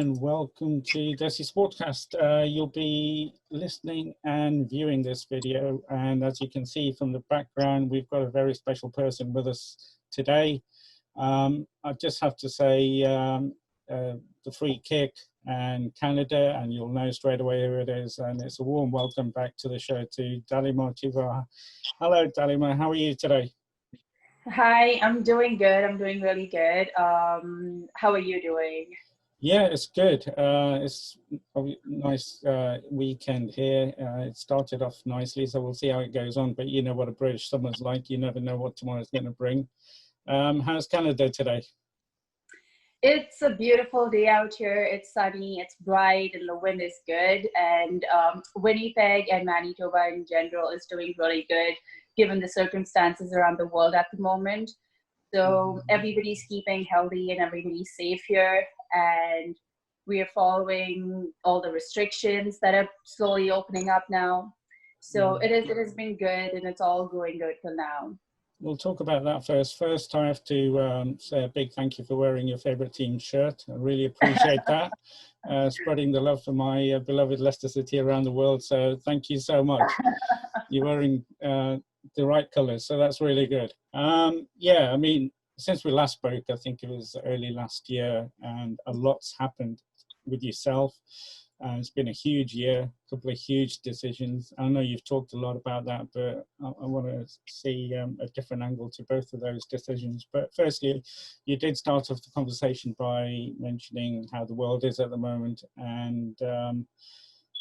and welcome to Desi Sportcast. You'll be listening and viewing this video, and as you can see from the background, we've got a very special person with us today. I just have to say the free kick and Canada, and you'll know straight away who it is, and it's a warm welcome back to the show to Dalima Chibber. Hello Dalima, how are you today? Hi, I'm doing good. I'm doing really good. How are you doing? Yeah, it's good. It's a nice weekend here. It started off nicely, so we'll see how it goes on. But you know what a British summer's like. You never know what tomorrow's going to bring. How's Canada today? It's a beautiful day out here. It's sunny, it's bright, and the wind is good. And Winnipeg and Manitoba in general is doing really good, given the circumstances around the world at the moment. So everybody's keeping healthy and everybody's safe here. And we are following all the restrictions that are slowly opening up now. So it has been good, and it's all going good till now. We'll talk about that first. First, I have to say a big thank you for wearing your favourite team shirt. I really appreciate that. Spreading the love for my beloved Leicester City around the world. So thank you so much. You're wearing the right colours, so that's really good. Yeah, I mean, since we last spoke, I think it was early last year, and a lot's happened with yourself. It's been a huge year, a couple of huge decisions. I know you've talked a lot about that, but I want to see a different angle to both of those decisions. But firstly, you did start off the conversation by mentioning how the world is at the moment, and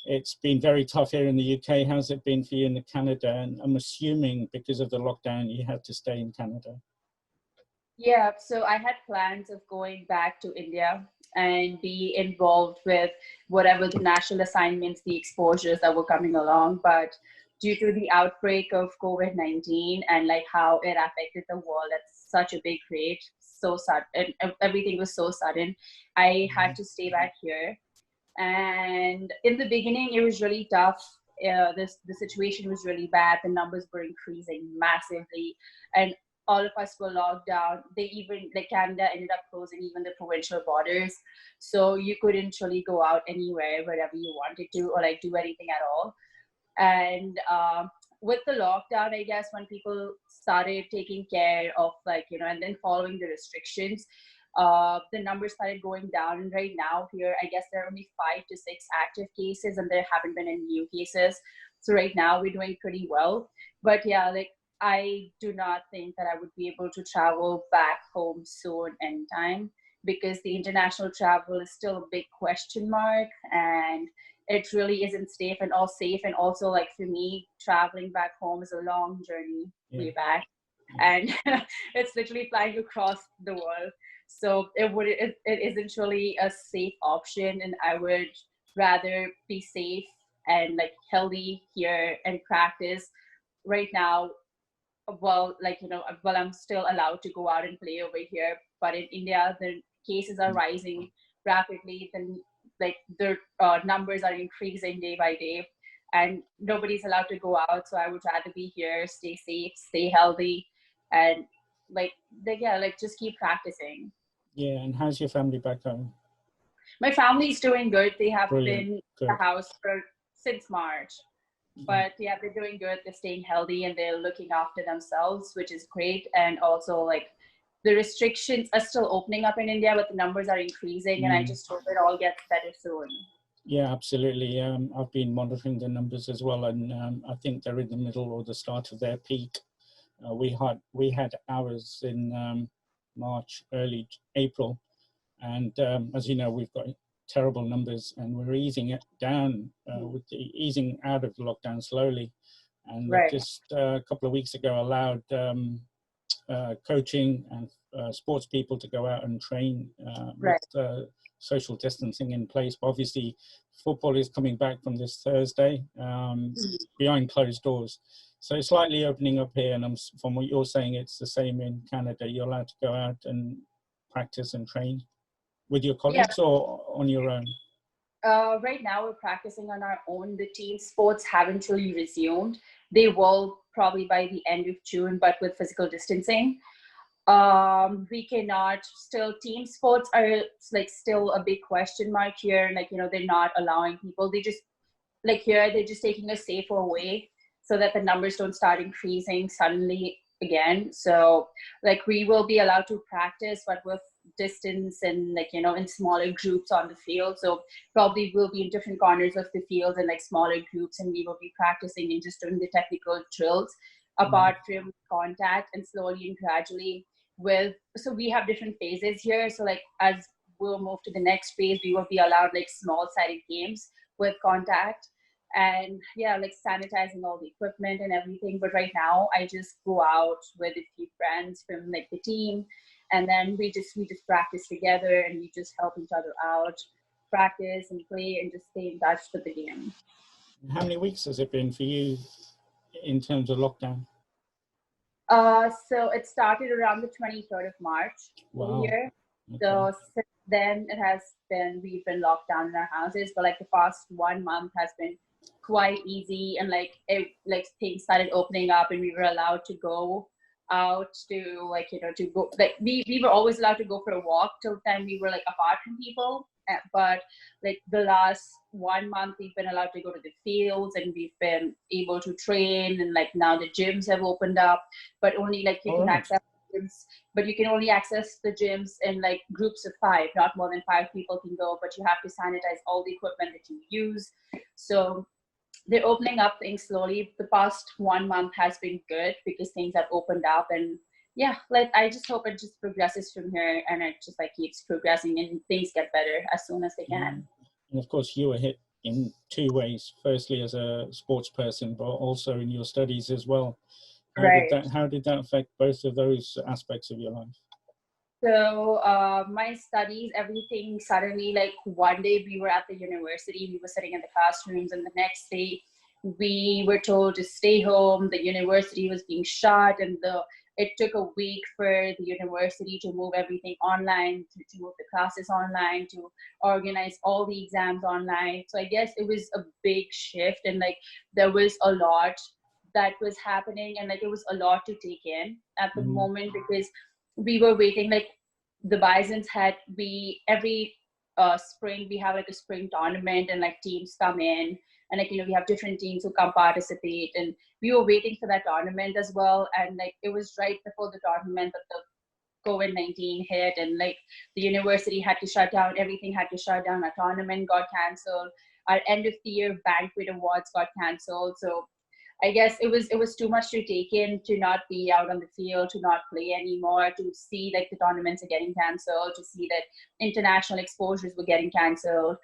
it's been very tough here in the UK. How's it been for you in Canada? And I'm assuming because of the lockdown, you had to stay in Canada. Yeah, so I had plans of going back to India and be involved with whatever the national assignments, the exposures that were coming along. But due to the outbreak of COVID-19 and like how it affected the world at such a big rate, so sudden, everything was so sudden, I had to stay back here. And in the beginning, it was really tough. The situation was really bad. The numbers were increasing massively, and all of us were locked down. Canada ended up closing even the provincial borders, so you couldn't really go out anywhere, wherever you wanted to, or like do anything at all. And with the lockdown, I guess when people started taking care of and then following the restrictions, the numbers started going down. And right now here, I guess there are only 5 to 6 active cases, and there haven't been any new cases. So right now we're doing pretty well. But yeah, I do not think that I would be able to travel back home soon anytime, because the international travel is still a big question mark, and it really isn't safe. And also, like, for me, traveling back home is a long journey way back, and it's literally flying across the world. So it isn't really a safe option, and I would rather be safe and like healthy here and practice right now. Well, I'm still allowed to go out and play over here, but in India, the cases are rising rapidly. Then, their numbers are increasing day by day, and nobody's allowed to go out. So I would rather be here, stay safe, stay healthy, and just keep practicing. Yeah, and how's your family back home? My family's doing good. They have Brilliant. been in the house since March. But yeah, they're doing good. They're staying healthy, and they're looking after themselves, which is great. And also, the restrictions are still opening up in India, but the numbers are increasing, and I just hope it all gets better soon. Yeah, absolutely. I've been monitoring the numbers as well, and I think they're in the middle or the start of their peak. We had ours in March, early April, and as you know, we've got terrible numbers, and we're easing it down with the easing out of the lockdown slowly. And just a couple of weeks ago allowed coaching and sports people to go out and train with social distancing in place. But obviously football is coming back from this Thursday behind closed doors. So it's slightly opening up here, and from what you're saying, it's the same in Canada. You're allowed to go out and practice and train with your colleagues or on your own? Right now we're practicing on our own. The team sports haven't really resumed. They will probably by the end of June, but with physical distancing. We cannot, still team sports are like still a big question mark here. Like, they're not allowing people. They just, like, here they're just taking a safer way so that the numbers don't start increasing suddenly again. So like we will be allowed to practice, but with distance and like, in smaller groups on the field. So probably we'll be in different corners of the field and like smaller groups, and we will be practicing and just doing the technical drills apart from contact, and slowly and gradually so we have different phases here. So like as we'll move to the next phase, we will be allowed like small sided games with contact, and yeah, like sanitizing all the equipment and everything. But right now I just go out with a few friends from like the team, and then we just practice together, and we just help each other out, practice and play, and just stay in touch with the game. How many weeks has it been for you in terms of lockdown? So it started around the 23rd of March. Wow. Here. Okay. So since then we've been locked down in our houses, but like the past 1 month has been quite easy, and like things started opening up, and we were allowed to go out to like, to go, like we were always allowed to go for a walk till the time we were like apart from people. But like the last 1 month we've been allowed to go to the fields, and we've been able to train, and like now the gyms have opened up, but only like you can access gyms, but you can only access the gyms in like groups of 5, not more than 5 people can go, but you have to sanitize all the equipment that you use. So they're opening up things slowly. The past 1 month has been good because things have opened up, and yeah, like I just hope it just progresses from here, and it just like keeps progressing, and things get better as soon as they can. And of course you were hit in 2 ways. Firstly as a sports person, but also in your studies as well. How did that affect both of those aspects of your life? So my studies, everything suddenly, like one day we were at the university, we were sitting in the classrooms, and the next day we were told to stay home. The university was being shut, and it took a week for the university to move everything online, to move the classes online, to organize all the exams online. So I guess it was a big shift, and like there was a lot that was happening, and like it was a lot to take in at the moment, because we were waiting, like the Bisons every spring we have like a spring tournament, and like teams come in, and like we have different teams who come participate, and we were waiting for that tournament as well. And like it was right before the tournament that the COVID-19 hit, and like the university had to shut down, everything had to shut down, our tournament got cancelled, our end of the year banquet awards got cancelled. So I guess it was too much to take in, to not be out on the field, to not play anymore, to see like the tournaments are getting cancelled, to see that international exposures were getting cancelled,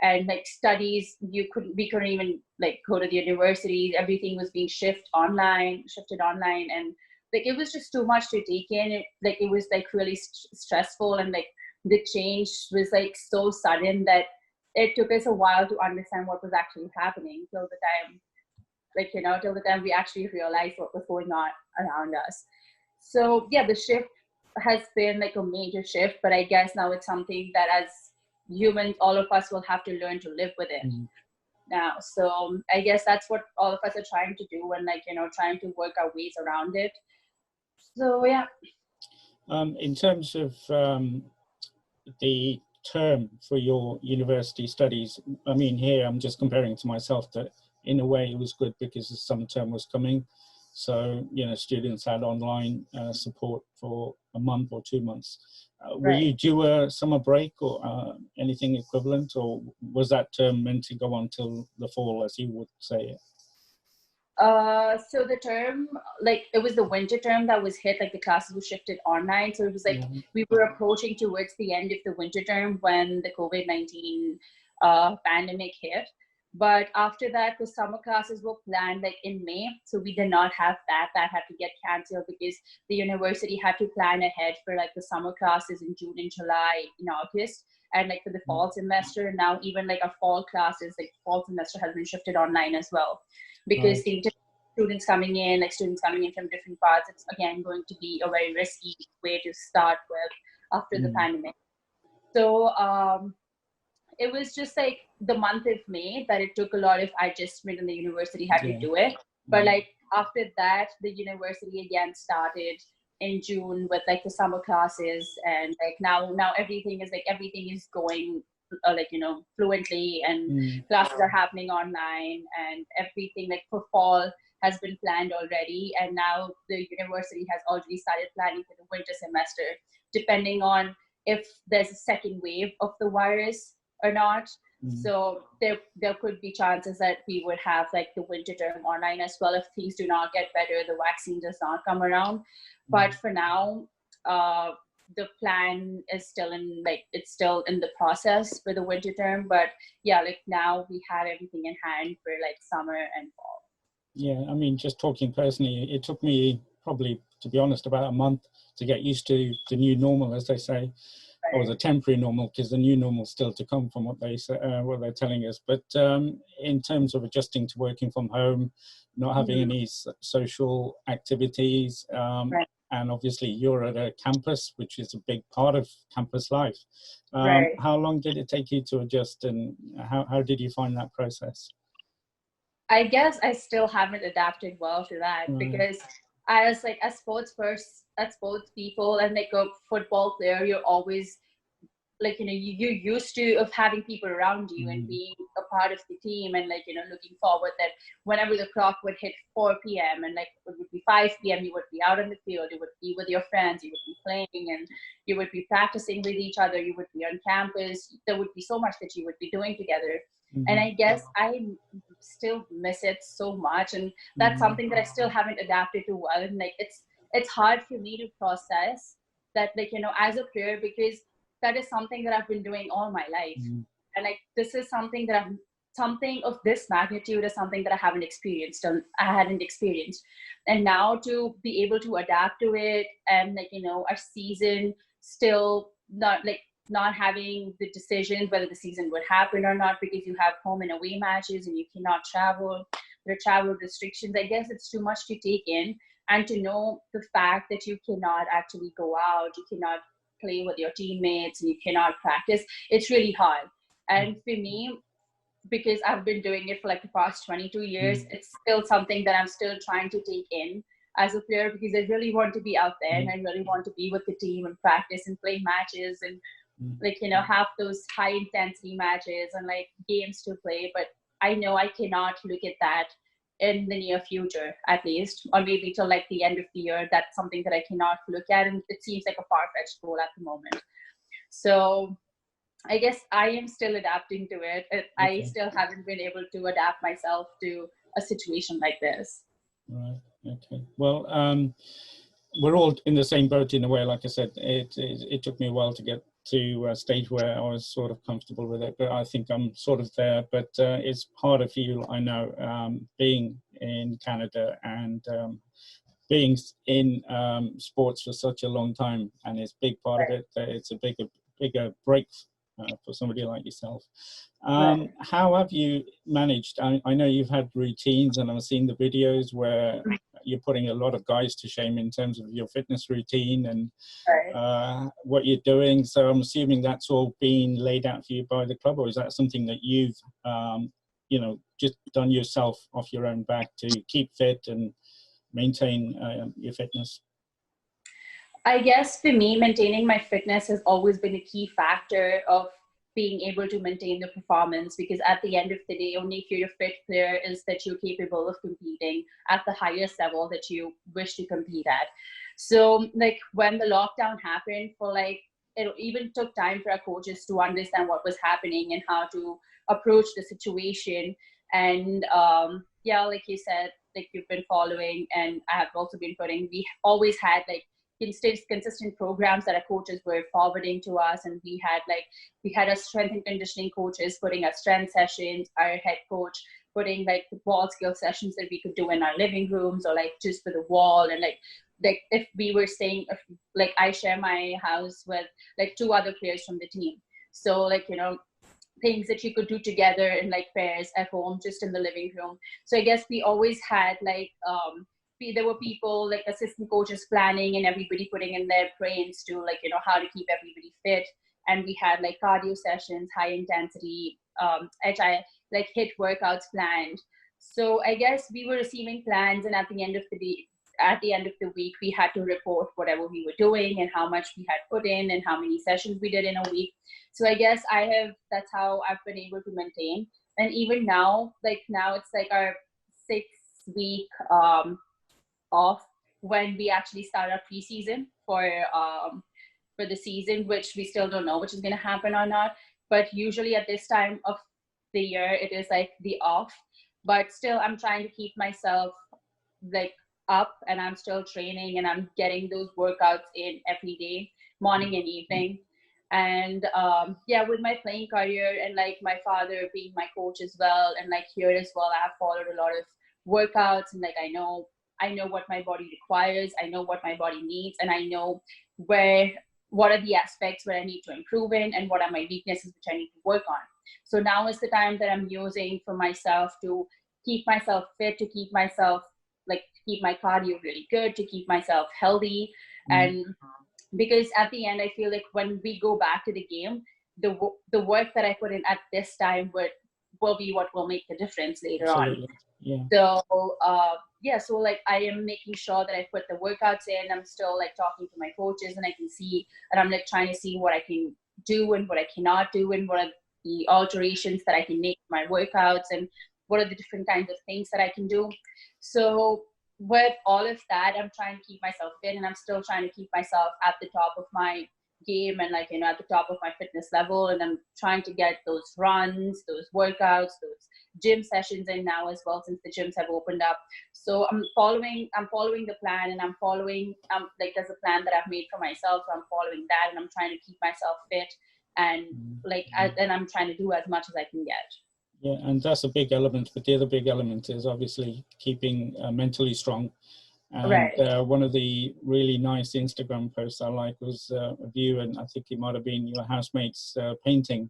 and like studies, we couldn't even like go to the university. Everything was being shifted online, and like it was just too much to take in. It was like really stressful, and like the change was like so sudden that it took us a while to understand what was actually happening, till the time we actually realized what was going on around us. So yeah, the shift has been like a major shift, but I guess now it's something that as humans, all of us will have to learn to live with it now. So I guess that's what all of us are trying to do, and like, trying to work our ways around it. So yeah. In terms of the term for your university studies, I mean, here I'm just comparing to myself, that in a way it was good because the summer term was coming. So, students had online support for a month or 2 months. Were you due a summer break or anything equivalent, or was that term meant to go on till the fall, as you would say it? So the term, like it was the winter term that was hit, like the classes were shifted online. So it was like we were approaching towards the end of the winter term when the COVID-19 pandemic hit. But after that, the summer classes were planned like in May. So we did not have that. That had to get canceled because the university had to plan ahead for like the summer classes in June and July, in August, and like for the fall semester. Now even like our fall classes, like fall semester has been shifted online as well, because the students coming in from different parts, it's again going to be a very risky way to start with after the pandemic. So it was just like the month of May that it took a lot of adjustment, and the university had to do it. But like after that, the university again started in June with like the summer classes, and like now everything is going like, you know, fluently, and classes are happening online, and everything like for fall has been planned already, and now the university has already started planning for the winter semester, depending on if there's a second wave of the virus or not. So there could be chances that we would have like the winter term online as well if things do not get better, the vaccine does not come around. But for now, the plan is still in like, it's still in the process for the winter term. But yeah, like now we had everything in hand for like summer and fall. Yeah, I mean, just talking personally, it took me probably, to be honest, about a month to get used to the new normal, as they say, or the temporary normal, because the new normal is still to come from what they say, what they're telling us. But in terms of adjusting to working from home, not having any social activities, and obviously you're at a campus, which is a big part of campus life. How long did it take you to adjust, and how did you find that process? I guess I still haven't adapted well to that, because I was like a sports people, and like a football player, you're always like, you know, you're used to of having people around you and being a part of the team, and like, you know, looking forward that whenever the clock would hit 4 p.m. and like it would be 5 p.m. you would be out on the field, you would be with your friends, you would be playing, and you would be practicing with each other, you would be on campus, there would be so much that you would be doing together. And I guess I still miss it so much, and that's something that I still haven't adapted to well. And like it's hard for me to process that, like, you know, as a player, because that is something that I've been doing all my life. And like this is something that something of this magnitude is something that I hadn't experienced. And now to be able to adapt to it, and like, you know, our season still not having the decisions whether the season would happen or not, because you have home and away matches and you cannot travel. There are travel restrictions. I guess it's too much to take in, and to know the fact that you cannot actually go out, you cannot play with your teammates, and you cannot practice. It's really hard. And for me, because I've been doing it for like the past 22 years, it's still something that I'm still trying to take in as a player, because I really want to be out there and I really want to be with the team and practice and play matches and like, you know, have those high intensity matches and like games to play. But I know I cannot look at that in the near future, at least, or maybe till like the end of the year. That's something that I cannot look at, and it seems like a far-fetched goal at the moment. So I guess I am still adapting to it. I still haven't been able to adapt myself to a situation like this. Right. Okay. Well, we're all in the same boat in a way. Like I said, it took me a while to get to a stage where I was sort of comfortable with it, but I think I'm sort of there. But it's harder for you, I know, being in Canada and being in sports for such a long time, and it's a big part of it. It's a bigger break for somebody like yourself. How have you managed? I know you've had routines, and I've seen the videos where you're putting a lot of guys to shame in terms of your fitness routine and what you're doing. So I'm assuming that's all been laid out for you by the club, or is that something that you've, you know, just done yourself off your own back to keep fit and maintain your fitness? I guess for me, maintaining my fitness has always been a key factor of being able to maintain the performance, because at the end of the day, only if you're a fit player is that you're capable of competing at the highest level that you wish to compete at. So like when the lockdown happened, for like, it even took time for our coaches to understand what was happening and how to approach the situation. And yeah, like you said, like you've been following, and I have also been putting, we always had like consistent programs that our coaches were forwarding to us. And we had our strength and conditioning coaches putting our strength sessions, our head coach putting like the ball skill sessions that we could do in our living rooms, or like just for the wall. And like if we were staying, like I share my house with like 2 other players from the team, so like, you know, things that you could do together in like pairs at home, just in the living room. So I guess we always had like there were people like assistant coaches planning, and everybody putting in their brains to like, you know, how to keep everybody fit. And we had like cardio sessions, high intensity like HIIT workouts planned. So I guess we were receiving plans, and at the end of the day, at the end of the week, we had to report whatever we were doing and how much we had put in and how many sessions we did in a week. So I guess that's how I've been able to maintain. And even now, like now it's like our 6 week off when we actually start our preseason for the season, which we still don't know which is going to happen or not. But usually at this time of the year, it is like the off. But still, I'm trying to keep myself like up, and I'm still training, and I'm getting those workouts in every day, morning and evening. And yeah, with my playing career and like my father being my coach as well, and like here as well, I've followed a lot of workouts, and like I know what my body requires, I know what my body needs, and I know what are the aspects where I need to improve in, and what are my weaknesses which I need to work on. So now is the time that I'm using for myself to keep myself fit, to keep myself keep my cardio really good, to keep myself healthy. And because at the end, I feel like when we go back to the game, the work that I put in at this time will be what will make the difference later Absolutely. on. Yeah. So yeah, so like I am making sure that I put the workouts in. I'm still like talking to my coaches, and I can see, and I'm like trying to see what I can do and what I cannot do, and what are the alterations that I can make to my workouts, and what are the different kinds of things that I can do. So with all of that, I'm trying to keep myself fit, and I'm still trying to keep myself at the top of my game, and like, you know, at the top of my fitness level. And I'm trying to get those runs, those workouts, those gym sessions in now as well, since the gyms have opened up. So I'm following the plan, and I'm following like there's a plan that I've made for myself. So I'm following that, and I'm trying to keep myself fit, and and I'm trying to do as much as I can get. Yeah, and that's a big element. But the other big element is obviously keeping mentally strong. And Right. one of the really nice Instagram posts I like was of you, and I think it might have been your housemate's painting.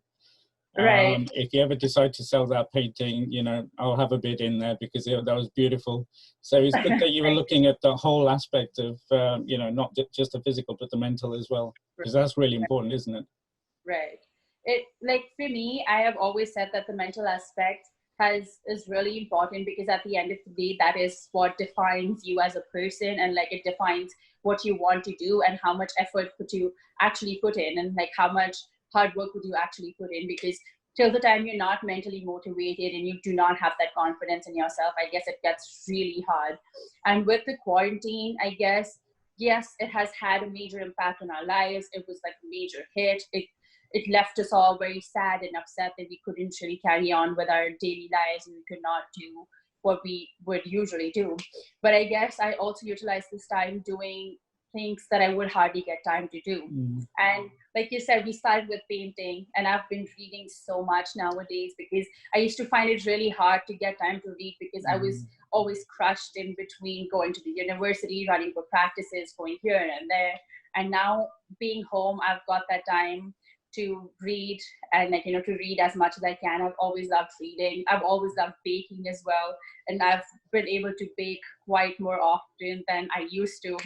Right. If you ever decide to sell that painting, you know, I'll have a bid in there, because that was beautiful. So it's good that you were looking at the whole aspect of, you know, not just the physical, but the mental as well, because that's really important, isn't it? Right. It, like for me, I have always said that the mental aspect is really important, because at the end of the day, that is what defines you as a person, and like it defines what you want to do, and how much effort could you actually put in, and like how much hard work would you actually put in. Because till the time you're not mentally motivated and you do not have that confidence in yourself, I guess it gets really hard. And with the quarantine, I guess, yes, it has had a major impact on our lives. It was like a major hit. It left us all very sad and upset that we couldn't really carry on with our daily lives, and we could not do what we would usually do. But I guess I also utilized this time doing things that I would hardly get time to do. And like you said, we started with painting, and I've been reading so much nowadays, because I used to find it really hard to get time to read, because I was always crushed in between going to the university, running for practices, going here and there. And now being home, I've got that time to read, and like, you know, to read as much as I can. I've always loved reading. I've always loved baking as well, and I've been able to bake quite more often than I used to.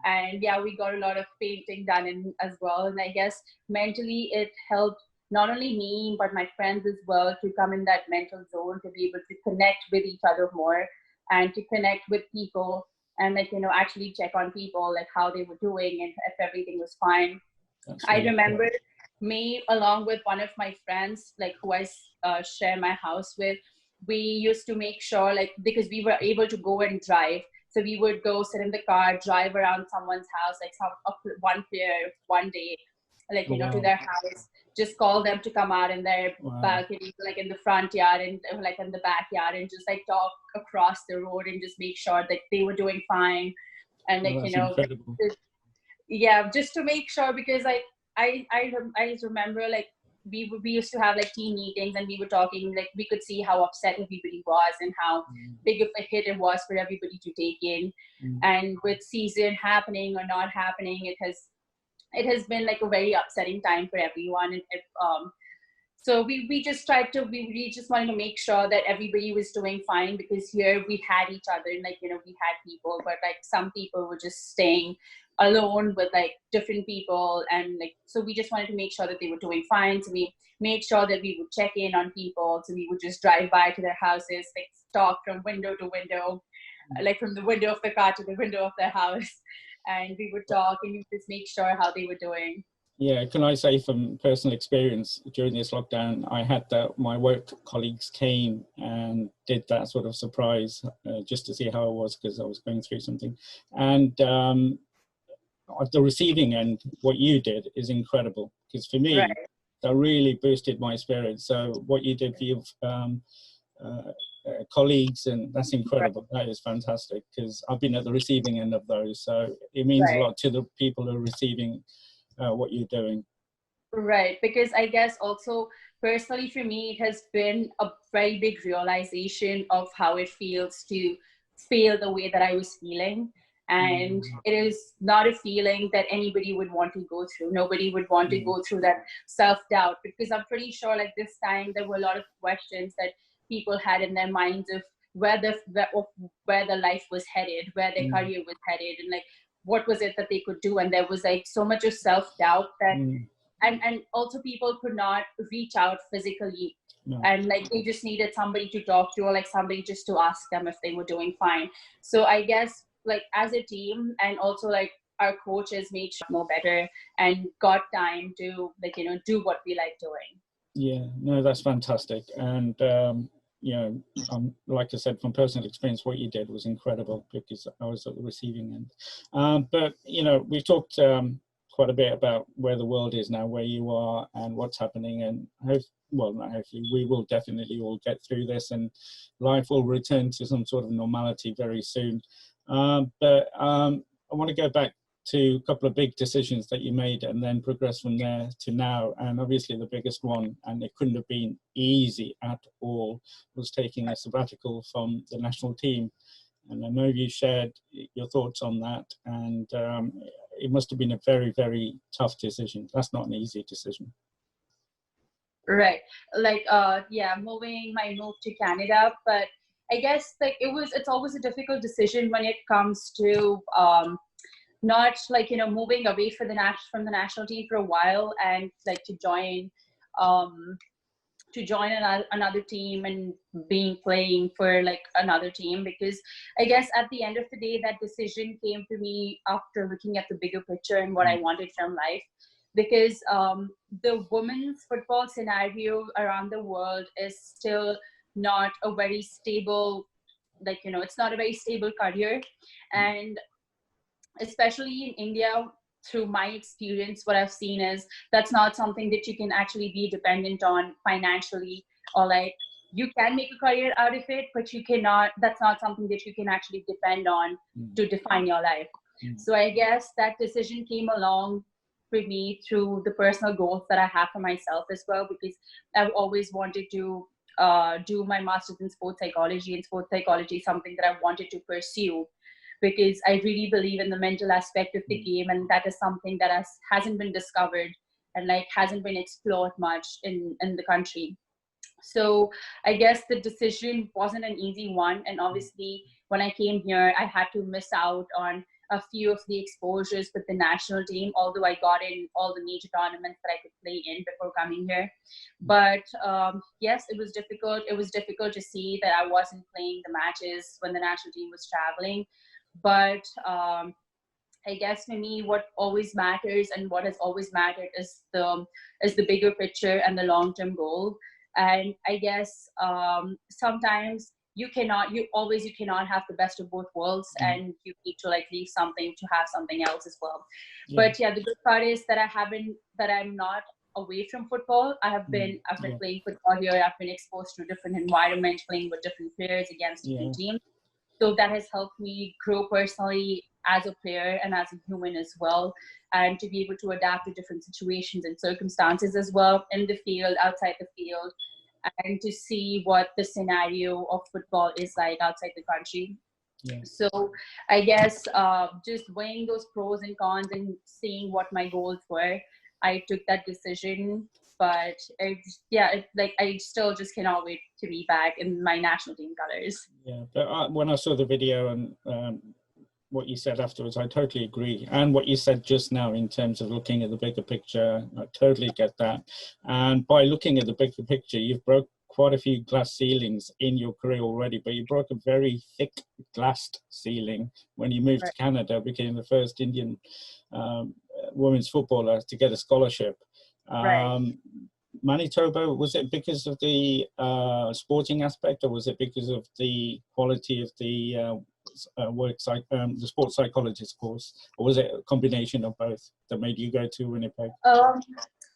And yeah, we got a lot of painting done in as well. And I guess mentally it helped not only me but my friends as well, to come in that mental zone, to be able to connect with each other more, and to connect with people, and like, you know, actually check on people, like how they were doing and if everything was fine. I remember me, along with one of my friends, like who I share my house with, we used to make sure, like, because we were able to go and drive. So we would go sit in the car, drive around someone's house, like one pair one day, like, you know, to their house, just call them to come out in their balcony, like in the front yard and like in the backyard, and just like talk across the road and just make sure that they were doing fine. And like, you know, yeah, just to make sure, because I remember, like, we used to have like team meetings, and we were talking, like we could see how upset everybody was and how big of a hit it was for everybody to take in. And with season happening or not happening, it has been like a very upsetting time for everyone. And so we just tried to, we just wanted to make sure that everybody was doing fine, because here we had each other, and like, you know, we had people, but like some people were just staying alone with like different people. And like, so we just wanted to make sure that they were doing fine. So we made sure that we would check in on people. So we would just drive by to their houses, like talk from window to window. like from the window of the car to the window of their house, and we would talk and we just make sure how they were doing. Yeah, can I say from personal experience during this lockdown, I had that my work colleagues came and did that sort of surprise just to see how I was, because I was going through something. And at the receiving end, what you did is incredible, because for me, Right. that really boosted my spirit. So what you did for your colleagues, and that's incredible. Right. That is fantastic, because I've been at the receiving end of those. So it means a lot to the people who are receiving what you're doing. Right, because I guess also personally for me, it has been a very big realization of how it feels to feel the way that I was feeling. And it is not a feeling that anybody would want to go through. Nobody would want to go through that self-doubt, because I'm pretty sure like this time there were a lot of questions that people had in their minds of where the life was headed, where their career was headed, and like what was it that they could do. And there was like so much of self-doubt that and also people could not reach out physically. And like they just needed somebody to talk to, or like somebody just to ask them if they were doing fine. So I guess like as a team, and also like our coaches made sure more better and got time to like, you know, do what we like doing. Yeah, no, that's fantastic. And you know, like I said, from personal experience, what you did was incredible, because I was at the receiving end. But you know, we've talked quite a bit about where the world is now, where you are, and what's hopefully, we will definitely all get through this, and life will return to some sort of normality very soon. But I want to go back to a couple of big decisions that you made, and then progress from there to now. And obviously the biggest one, and it couldn't have been easy at all, was taking a sabbatical from the national team. And I know you shared your thoughts on that, and it must have been a very, very tough decision. That's not an easy decision. Right. Like, moving my move to Canada, but I guess like it's always a difficult decision when it comes to not like, you know, moving away from the national team for a while, and like to join another team and playing for like another team. Because I guess at the end of the day, that decision came to me after looking at the bigger picture and what I wanted from life. Because the women's football scenario around the world is still not a very stable, like, you know, it's not a very stable career. And especially in India, through my experience, what I've seen is that's not something that you can actually be dependent on financially, or like you can make a career out of it, but that's not something that you can actually depend on to define your life. So I guess that decision came along for me through the personal goals that I have for myself as well, because I've always wanted to do my master's in sports psychology, and sports psychology is something that I wanted to pursue, because I really believe in the mental aspect of the game, and that is something that hasn't been discovered and like hasn't been explored much in the country. So I guess the decision wasn't an easy one, and obviously when I came here, I had to miss out on a few of the exposures with the national team, although I got in all the major tournaments that I could play in before coming here. But yes, it was difficult. It was difficult to see that I wasn't playing the matches when the national team was traveling. But I guess for me, what always matters and what has always mattered is the bigger picture and the long-term goal. And I guess sometimes you cannot have the best of both worlds, and you need to like leave something to have something else as well. But yeah, the good part is that I'm not away from football. I've been playing football here. I've been exposed to a different environment, playing with different players against different teams. So that has helped me grow personally as a player and as a human as well, and to be able to adapt to different situations and circumstances as well, in the field, outside the field, and to see what the scenario of football is like outside the country. So I guess just weighing those pros and cons and seeing what my goals were, I took that decision. But I still just cannot wait to be back in my national team colors. Yeah, but when I saw the video and what you said afterwards, I totally agree. And what you said just now in terms of looking at the bigger picture, I totally get that. And by looking at the bigger picture, you've broke quite a few glass ceilings in your career already, but you broke a very thick glassed ceiling when you moved to Canada, became the first Indian women's footballer to get a scholarship. Manitoba, was it because of the sporting aspect, or was it because of the quality of the the sports psychologist course, or was it a combination of both that made you go to Winnipeg?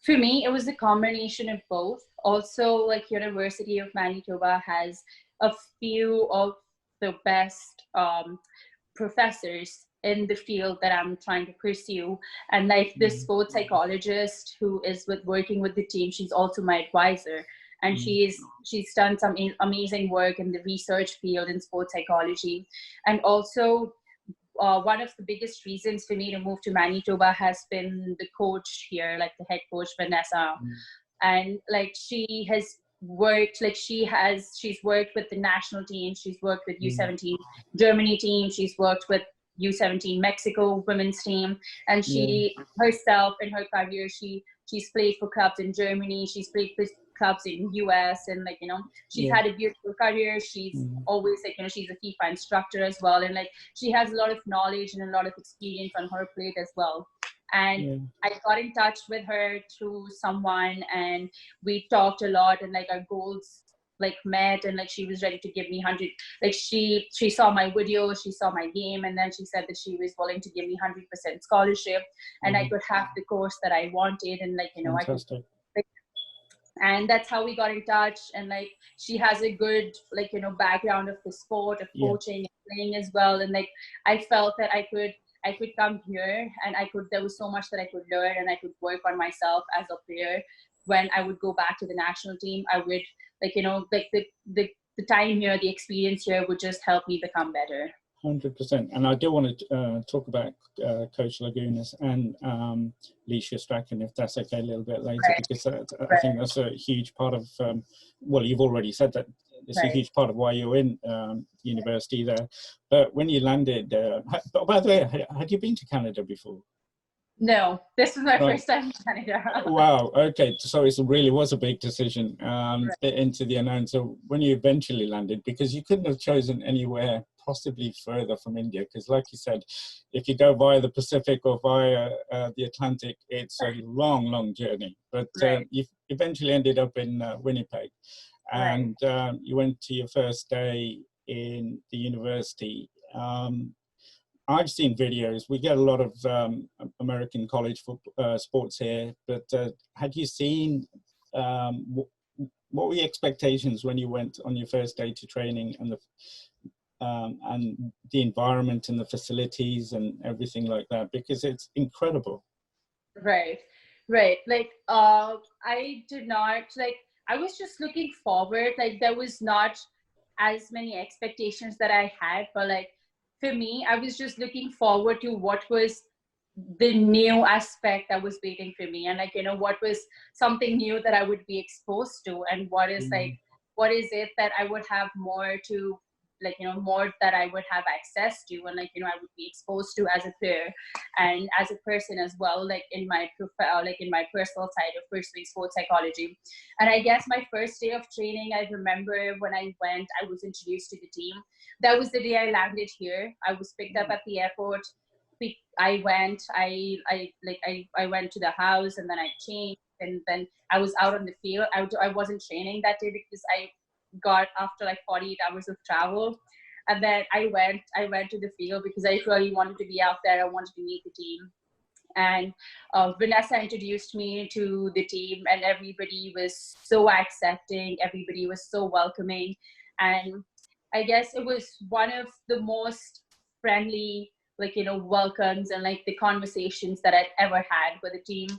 For me, it was a combination of both. Also, like University of Manitoba has a few of the best professors in the field that I'm trying to pursue. And like this sports psychologist who is working with the team, she's also my advisor. And she's done some amazing work in the research field in sports psychology. And also, one of the biggest reasons for me to move to Manitoba has been the coach here, like the head coach, Vanessa. And like she has worked, like she's worked with the national team, she's worked with U17 Germany team, she's worked with U17 Mexico women's team, and she herself in her career, she's played for clubs in Germany, she's played for clubs in US, and like, you know, she's had a beautiful career. She's always like, you know, she's a FIFA instructor as well, and like she has a lot of knowledge and a lot of experience on her plate as well. And I got in touch with her through someone, and we talked a lot, and like our goals like met, and like she was ready to give me 100, like she saw my video, she saw my game, and then she said that she was willing to give me 100% scholarship, and I could have the course that I wanted, and like, you know, Fantastic. I could, and that's how we got in touch. And like she has a good, like, you know, background of the sport, of coaching and playing as well, and like I felt that I could come here, and there was so much that I could learn, and I could work on myself as a player. When I would go back to the national team, I would, like, you know, like the time here, the experience here would just help me become better. 100%. And I do want to talk about Coach Lagunas and Leisha Strachan, if that's okay, a little bit later, because I think that's a huge part of, well, you've already said that it's a huge part of why you're in university there. But when you landed, by the way, had you been to Canada before? No, this was my first time in Canada. Wow, okay. So it really was a big decision into the unknown. So when you eventually landed, because you couldn't have chosen anywhere possibly further from India, because like you said, if you go via the Pacific or via the Atlantic, it's a long, long journey. But you eventually ended up in Winnipeg, and you went to your first day in the university. I've seen videos. We get a lot of American college sports here, but had you seen, what were your expectations when you went on your first day to training, and the environment and the facilities and everything like that? Because it's incredible. Right. Like, I did not, like, I was just looking forward. Like, there was not as many expectations that I had, but like, for me, I was just looking forward to what was the new aspect that was waiting for me, and like, you know, what was something new that I would be exposed to, and what is like, what is it that I would have more to, like, you know, more that I would have access to, and like, you know, I would be exposed to as a player and as a person as well, like in my personal side of pursuing sports psychology. And I guess my first day of training, I remember when I went, I was introduced to the team. That was the day I landed here. I was picked up at the airport. I went to the house, and then I changed, and then I was out on the field. I wasn't training that day because I got after like 48 hours of travel, and then I went to the field because I really wanted to be out there. I wanted to meet the team, and Vanessa introduced me to the team, and everybody was so accepting, everybody was so welcoming, and I guess it was one of the most friendly, like, you know, welcomes and like the conversations that I'd ever had with the team.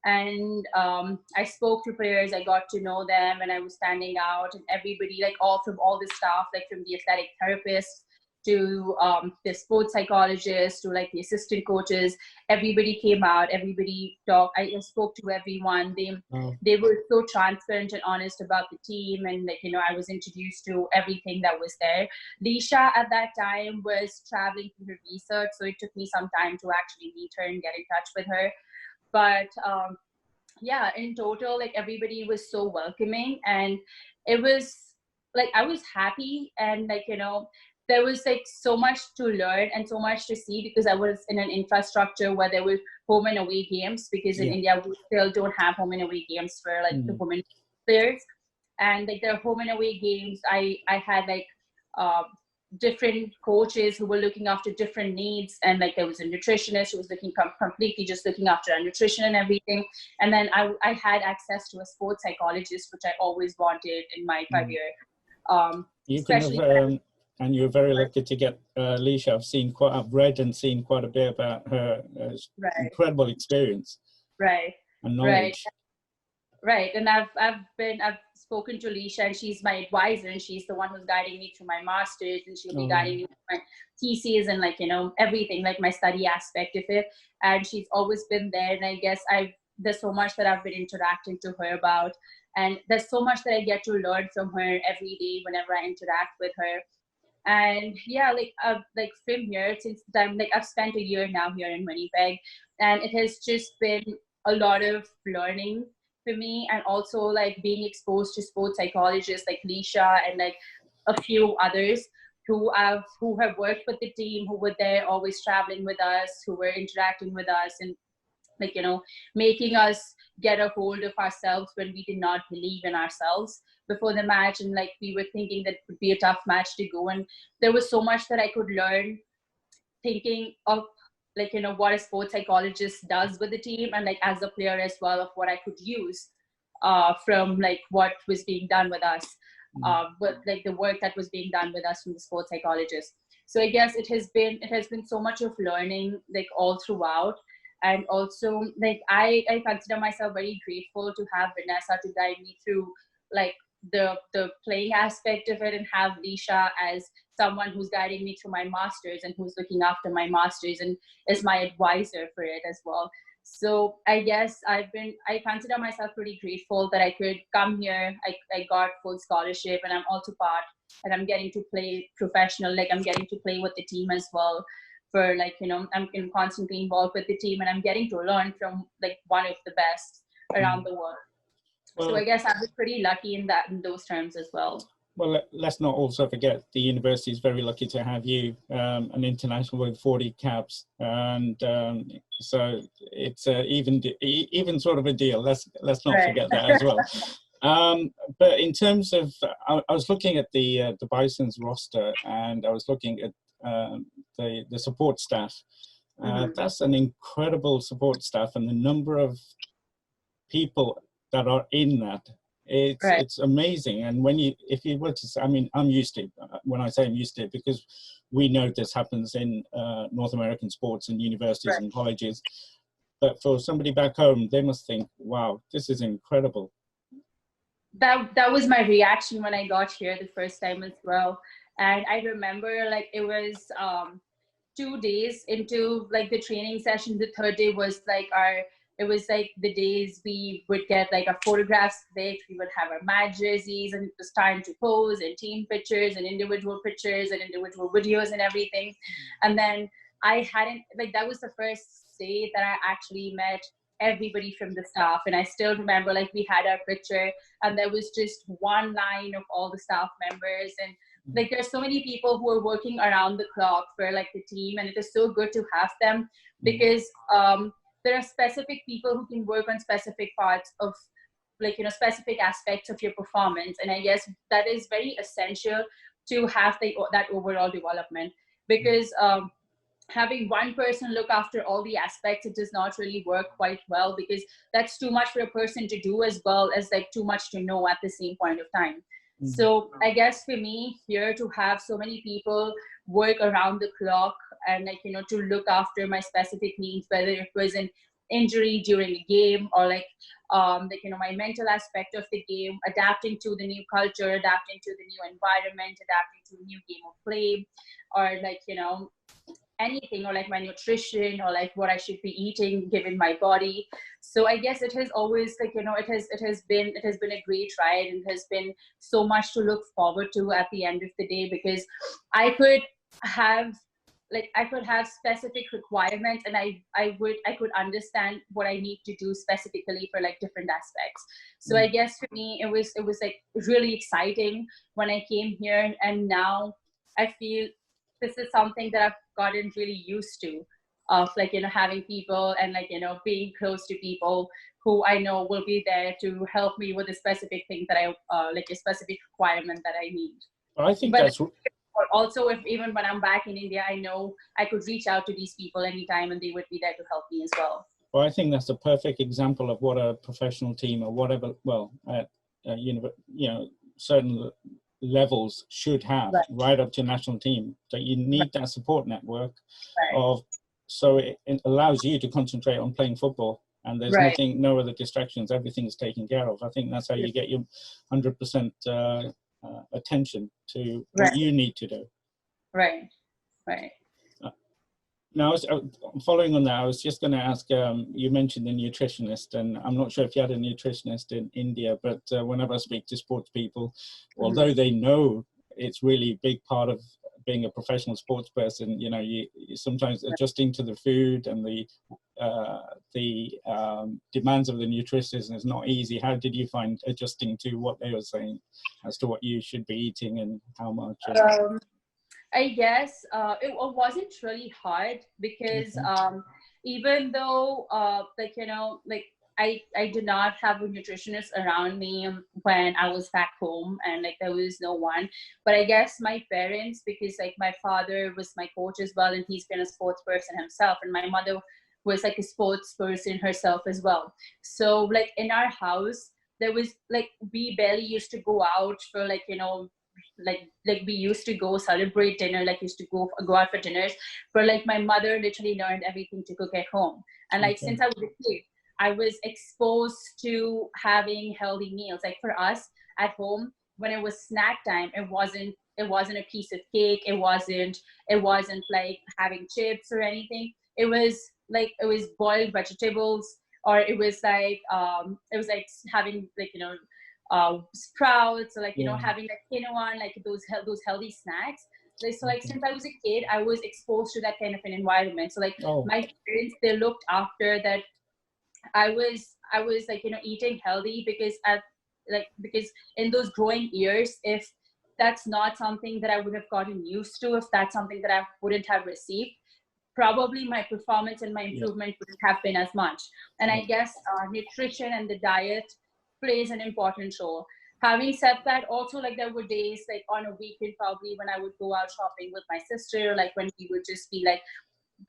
And I spoke to players, I got to know them, and I was standing out, and everybody, like all the staff, like from the athletic therapist to the sports psychologist to like the assistant coaches, everybody came out, everybody talked. I spoke to everyone. They were so transparent and honest about the team, and like, you know, I was introduced to everything that was there. Leisha at that time was traveling for her research, so it took me some time to actually meet her and get in touch with her. But yeah, in total, like everybody was so welcoming, and it was like, I was happy, and like, you know, there was like so much to learn and so much to see, because I was in an infrastructure where there were home and away games, because in Yeah. India we still don't have home and away games for like the women players. And like their home and away games, I had like different coaches who were looking after different needs, and like there was a nutritionist who was looking completely just looking after our nutrition and everything. And then I had access to a sports psychologist, which I always wanted in my career. You can Especially have, and you're very lucky to get Leisha. I've read and seen quite a bit about her incredible experience right and knowledge. Right. And I've spoken to Leisha, and she's my advisor, and she's the one who's guiding me through my master's, and she'll be guiding me through my thesis and like, you know, everything, like my study aspect of it. And she's always been there. And I guess there's so much that I've been interacting to her about, and there's so much that I get to learn from her every day whenever I interact with her. And yeah, like from here, since the time, like I've spent a year now here in Winnipeg, and it has just been a lot of learning for me, and also like being exposed to sports psychologists like Leisha and like a few others who have worked with the team, who were there always traveling with us, who were interacting with us, and like, you know, making us get a hold of ourselves when we did not believe in ourselves before the match, and like we were thinking that it would be a tough match to go. And there was so much that I could learn thinking of, like, you know, what a sports psychologist does with the team, and like as a player as well, of what I could use from like what was being done with us, but like the work that was being done with us from the sports psychologist. So I guess it has been so much of learning, like all throughout. And also like I consider myself very grateful to have Vanessa to guide me through like the playing aspect of it, and have Leisha as someone who's guiding me through my masters and who's looking after my masters and is my advisor for it as well. So I guess I consider myself pretty grateful that I could come here. I got full scholarship, and I'm also part, and I'm getting to play professional, like I'm getting to play with the team as well. For like, you know, I'm constantly involved with the team, and I'm getting to learn from like one of the best around the world. Well, so I guess I was pretty lucky in those terms as well. Well, let's not also forget the university is very lucky to have you, an international with 40 caps, and so it's even sort of a deal. Let's not forget that as well. But in terms of, I was looking at the Bison's roster, and I was looking at the support staff. That's an incredible support staff, and the number of people that are in that, it's amazing. And if you were to say, I mean, I'm used to it. When I say I'm used to it, because we know this happens in North American sports and universities and colleges. But for somebody back home, they must think, wow, this is incredible. That was my reaction when I got here the first time as well. And I remember like it was 2 days into like the training session. The third day was like it was like the days we would get like our photographs clicked, we would have our match jerseys, and it was time to pose, and team pictures and individual pictures and individual videos and everything. And then I hadn't, like, that was the first day that I actually met everybody from the staff. And I still remember like we had our picture, and there was just one line of all the staff members, and like there's so many people who are working around the clock for like the team, and it is so good to have them, because there are specific people who can work on specific parts of, like, you know, specific aspects of your performance. And I guess that is very essential to have that overall development, because having one person look after all the aspects, it does not really work quite well, because that's too much for a person to do, as well as like too much to know at the same point of time. So I guess for me here, to have so many people work around the clock and, like, you know, to look after my specific needs, whether it was an injury during a game, or like you know, my mental aspect of the game, adapting to the new culture, adapting to the new environment, adapting to a new game of play, or like, you know, anything, or like my nutrition, or like what I should be eating given my body. So I guess it has always, like, you know, it has been a great ride, and it has been so much to look forward to at the end of the day, because I could have like I could have specific requirements, and I could understand what I need to do specifically for like different aspects. So I guess for me it was like really exciting when I came here, and now I feel this is something that I've gotten really used to, of like, you know, having people and like, you know, being close to people who I know will be there to help me with a specific thing that I like a specific requirement that I need. I think But that's also, if even when I'm back in India, I know I could reach out to these people anytime and they would be there to help me as well. well, I think that's a perfect example of what a professional team or whatever, well, at you know, certain levels should have, right up to national team. So you need that support network of, so it allows you to concentrate on playing football, and there's nothing, no other distractions. Everything's taken care of. I think that's how you get your 100% attention to what you need to do. Right. Now, following on that, I was just going to ask, you mentioned a nutritionist, and I'm not sure if you had a nutritionist in India, but whenever I speak to sports people, although they know it's really a big part of being a professional sports person, you know, you sometimes adjusting to the food and the demands of the nutritionist is not easy. How did you find adjusting to what they were saying as to what you should be eating and how much? I guess it wasn't really hard because even though like, you know, like I did not have a nutritionist around me when I was back home, and like there was no one, but I guess my parents, because like my father was my coach as well, and he's been a sports person himself, and my mother was like a sports person herself as well. So like in our house, there was like, we barely used to go out for like, you know, like we used to go celebrate dinner, like used to go out for dinners, but like my mother literally learned everything to cook at home. And like since I was a kid, I was exposed to having healthy meals. Like for us at home, when it was snack time, it wasn't a piece of cake, it wasn't like having chips or anything. It was boiled vegetables, or it was like having like, you know, sprouts, or like, you know, having like quinoa and like those healthy snacks. So like since I was a kid, I was exposed to that kind of an environment. So like my parents, they looked after that I was like, you know, eating healthy, because because in those growing years, if that's not something that I would have gotten used to, if that's something that I wouldn't have received, probably my performance and my improvement wouldn't have been as much. And I guess nutrition and the diet plays an important role. Having said that, also like there were days like on a weekend probably when I would go out shopping with my sister, like when we would just be like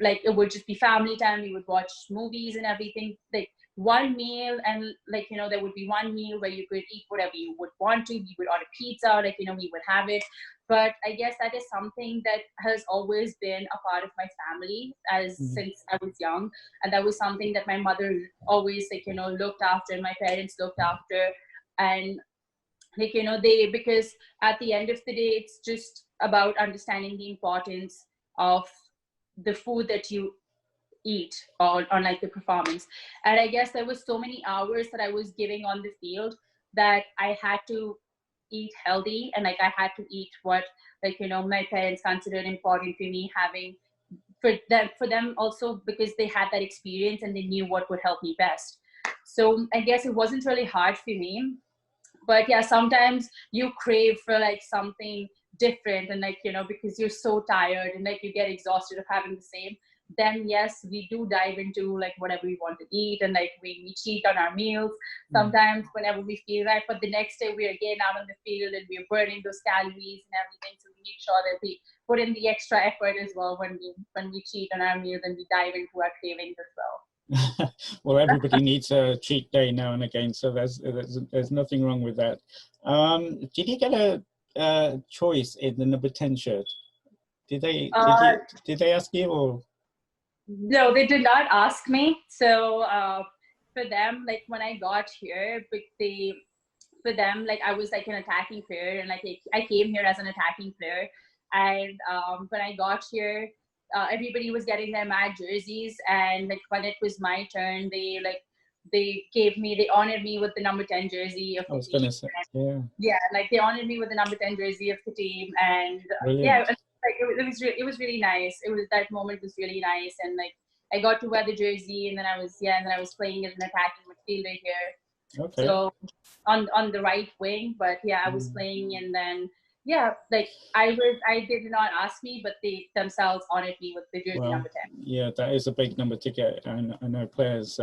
it would just be family time, we would watch movies and everything, like one meal, and like, you know, there would be one meal where you could eat whatever you would want to. We would order pizza, like, you know, we would have it. But I guess that is something that has always been a part of my family since I was young, and that was something that my mother always, like, you know, looked after, and my parents looked after. And like, you know, because at the end of the day, it's just about understanding the importance of the food that you eat on like the performance. And I guess there was so many hours that I was giving on the field that I had to eat healthy, and like I had to eat what, like, you know, my parents considered important for me, having for them also, because they had that experience and they knew what would help me best. So I guess it wasn't really hard for me. But yeah, sometimes you crave for like something different, and like, you know, because you're so tired and like you get exhausted of having the same, then yes, we do dive into like whatever we want to eat, and like we cheat on our meals sometimes whenever we feel right. But the next day we're again out on the field and we're burning those calories and everything, so we make sure that we put in the extra effort as well when we cheat on our meals, and we dive into our cravings as well. Well, everybody needs a cheat day now and again, so there's nothing wrong with that. Did you get a choice in the number 10 shirt? Did they ask you, or? No, they did not ask me. So for them, like when I got here, for them, like I was like an attacking player, and like I came here as an attacking player. And when I got here, everybody was getting their mad jerseys, and like when it was my turn, they honored me with the number 10 jersey of the team. I was gonna say, yeah, like they honored me with the number 10 jersey of the team. And yeah, like it was really nice. That moment was really nice, and like I got to wear the jersey, and then I was playing as an attacking midfielder here. Okay. So on the right wing, but yeah, I was playing, and then yeah, like I did not ask me, but they themselves honored me with the jersey number 10. Yeah, that is a big number to get, and I know players,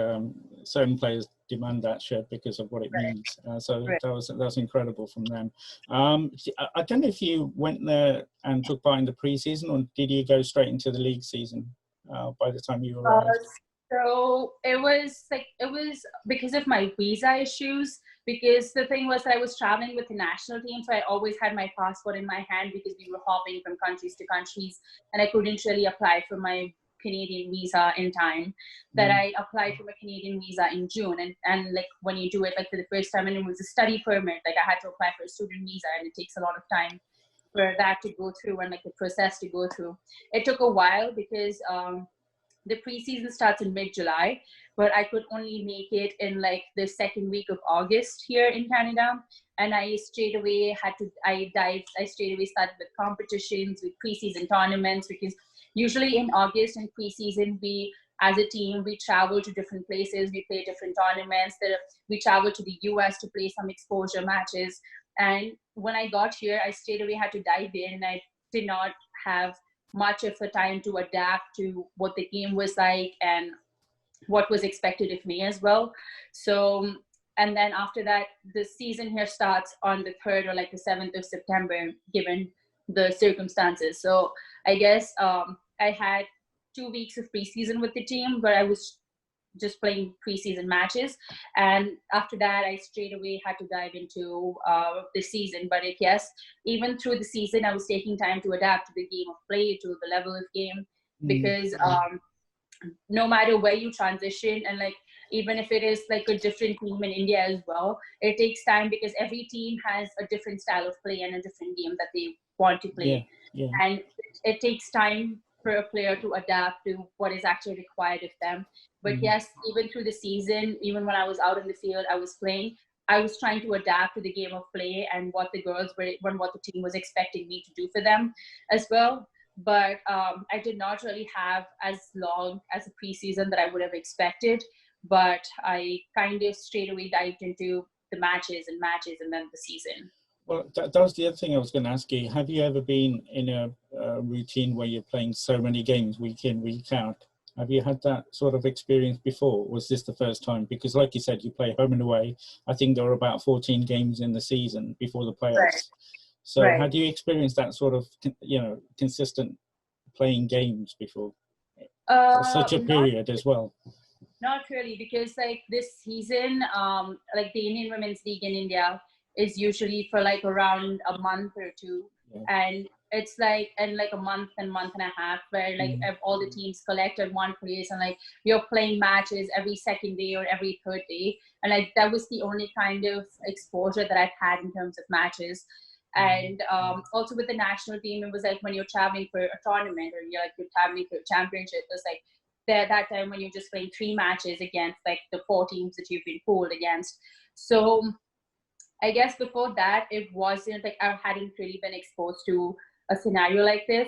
certain players demand that shirt because of what it means. So that was incredible from them. I don't know if you went there and took part in the preseason, or did you go straight into the league season by the time you arrived? So it was because of my visa issues, because the thing was that I was traveling with the national team, so I always had my passport in my hand because we were hopping from countries to countries, and I couldn't really apply for my Canadian visa in time. That I applied for my Canadian visa in June, and like when you do it like for the first time, and it was a study permit, like I had to apply for a student visa, and it takes a lot of time for that to go through and like the process to go through. It took a while because the preseason starts in mid-July, but I could only make it in like the second week of August here in Canada. And I straight away straight away started with competitions, with preseason tournaments, because usually in August in preseason, we, as a team, we travel to different places, we play different tournaments. We travel to the US to play some exposure matches. And when I got here, I straight away had to dive in. I did not have much of a time to adapt to what the game was like and what was expected of me as well. So, and then after that, the season here starts on the 3rd or like the 7th of September, given the circumstances. So I guess I had 2 weeks of preseason with the team, but I was just playing preseason matches, and after that I straight away had to dive into the season. But yes, even through the season I was taking time to adapt to the game of play, to the level of game, because no matter where you transition, and like even if it is like a different team in India as well, it takes time because every team has a different style of play and a different game that they want to play. And it takes time for a player to adapt to what is actually required of them. But yes, even through the season, even when I was out in the field, I was playing, I was trying to adapt to the game of play and what the girls were, what the team was expecting me to do for them as well. But I did not really have as long as a preseason that I would have expected. But I kind of straight away dived into the matches and then the season. Well, that was the other thing I was going to ask you. Have you ever been in a routine where you're playing so many games week in, week out? Have you had that sort of experience before? Was this the first time? Because like you said, you play home and away. I think there were about 14 games in the season before the playoffs. Right. So had you experienced that sort of, consistent playing games before? For such a period as well? Not really, because like this season, like the Indian Women's League in India is usually for like around a month or two. And it's like a month and a half where like all the teams collect at one place, and like you're playing matches every second day or every third day. And like that was the only kind of exposure that I've had in terms of matches. And also with the national team, it was like when you're traveling for a tournament or you're traveling for a championship, it was like that time when you're just playing 3 matches against like the 4 teams that you've been pooled against. So I guess before that, it wasn't like I hadn't really been exposed to a scenario like this,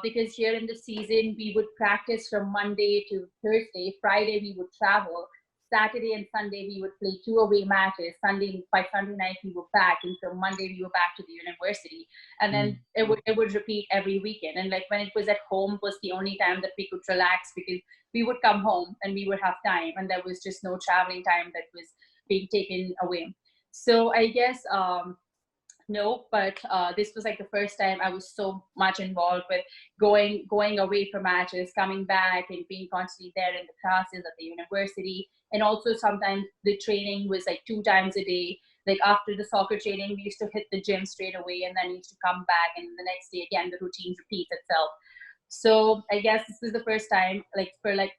because here in the season, we would practice from Monday to Thursday. Friday, we would travel. Saturday and Sunday, we would play 2 away matches. By Sunday night, we were back. And so Monday, we were back to the university. And then it would repeat every weekend. And like when it was at home was the only time that we could relax, because we would come home and we would have time. And there was just no traveling time that was being taken away. So I guess, no, but this was like the first time I was so much involved with going away for matches, coming back and being constantly there in the classes at the university. And also sometimes the training was like 2 times a day. Like after the soccer training, we used to hit the gym straight away, and then we used to come back, and the next day again, the routine repeats itself. So I guess this was the first time like for like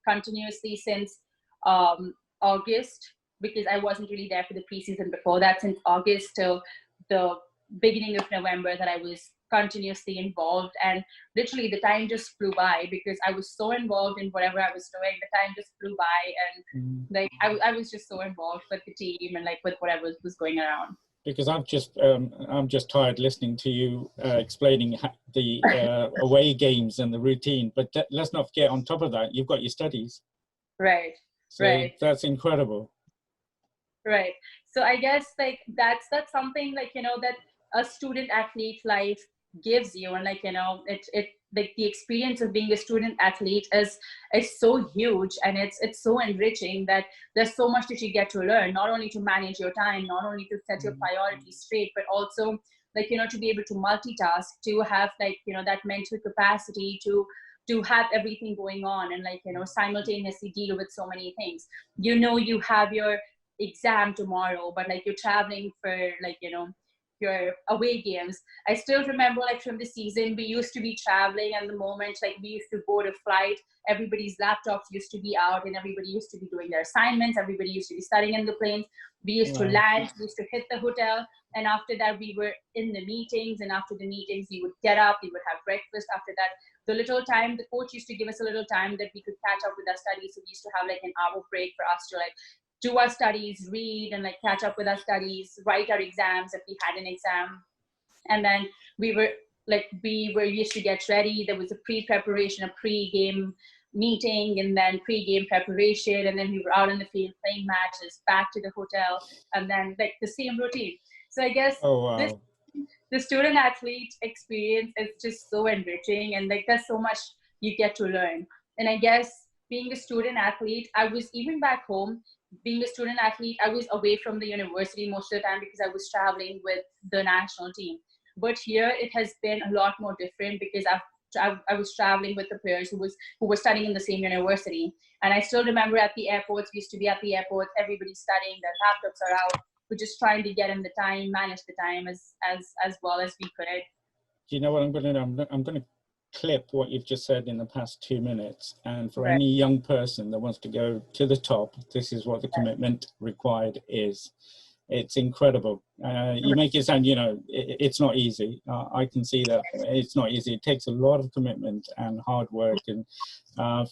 continuously since August, because I wasn't really there for the preseason before that, since August till the beginning of November, that I was continuously involved. And literally the time just flew by because I was so involved in whatever I was doing. The time just flew by, and like I was just so involved with the team and like with whatever was going around. because I'm just tired listening to you explaining the away games and the routine. But let's not forget, on top of that, you've got your studies. Right. So that's incredible. Right. So I guess like that's something like, you know, that a student athlete life gives you, and like, you know, it like the experience of being a student athlete is so huge, and it's so enriching that there's so much that you get to learn, not only to manage your time, not only to set your priorities straight, but also like, you know, to be able to multitask, to have like, you know, that mental capacity to have everything going on, and like, you know, simultaneously deal with so many things. You know, you have your exam tomorrow, but like you're traveling for like, you know, your away games. I still remember like from the season, we used to be traveling, and the moment like we used to board a flight, everybody's laptops used to be out and everybody used to be doing their assignments, everybody used to be studying in the planes. We used to land, we used to hit the hotel, and after that we were in the meetings, and after the meetings we would get up, we would have breakfast. After that, the little time, the coach used to give us a little time that we could catch up with our studies, so we used to have like an hour break for us to like do our studies, read and like catch up with our studies, write our exams if we had an exam. And then we were used to get ready. There was a pre-preparation, a pre-game meeting, and then pre-game preparation. And then we were out in the field playing matches, back to the hotel, and then like the same routine. So I guess the student athlete experience is just so enriching, and like there's so much you get to learn. And I guess being a student athlete, I was even back home, being a student athlete, I was away from the university most of the time because I was traveling with the national team. But here it has been a lot more different because I was traveling with the players who were studying in the same university. And I still remember at the airports, we used to be at the airport, everybody's studying, their laptops are out. We're just trying to get in the time, manage the time as well as we could. Do you know what I'm going to do? I'm going to clip what you've just said in the past 2 minutes, and for any young person that wants to go to the top, this is what the commitment required is. It's incredible. You make it sound, you know, it's not easy. I can see that it's not easy. It takes a lot of commitment and hard work, and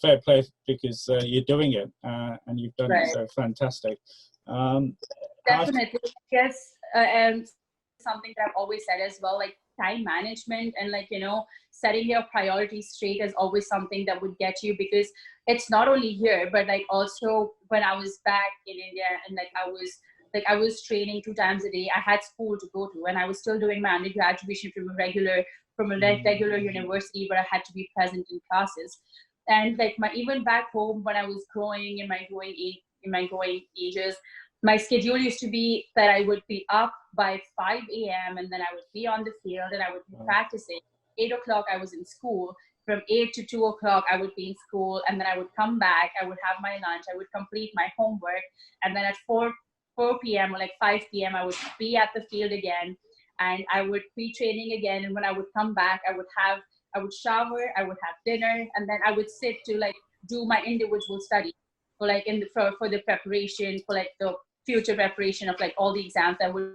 fair play, because you're doing it and you've done it so fantastic. Definitely. Yes, and something that I've always said as well, like time management and like, you know, setting your priorities straight is always something that would get you, because it's not only here, but like also when I was back in India, and like I was training 2 times a day. I had school to go to, and I was still doing my undergraduate from a regular university where I had to be present in classes. And like even back home when I was growing in my growing ages, my schedule used to be that I would be up by 5 a.m. and then I would be on the field and I would be practicing. 8 o'clock I was in school. From 8 to 2 o'clock I would be in school, and then I would come back, I would have my lunch, I would complete my homework, and then at 4 p.m. or like 5 p.m. I would be at the field again, and I would be training again. And when I would come back, I would shower, I would have dinner, and then I would sit to like do my individual study for like for the preparation, for like the future preparation of like all the exams that would,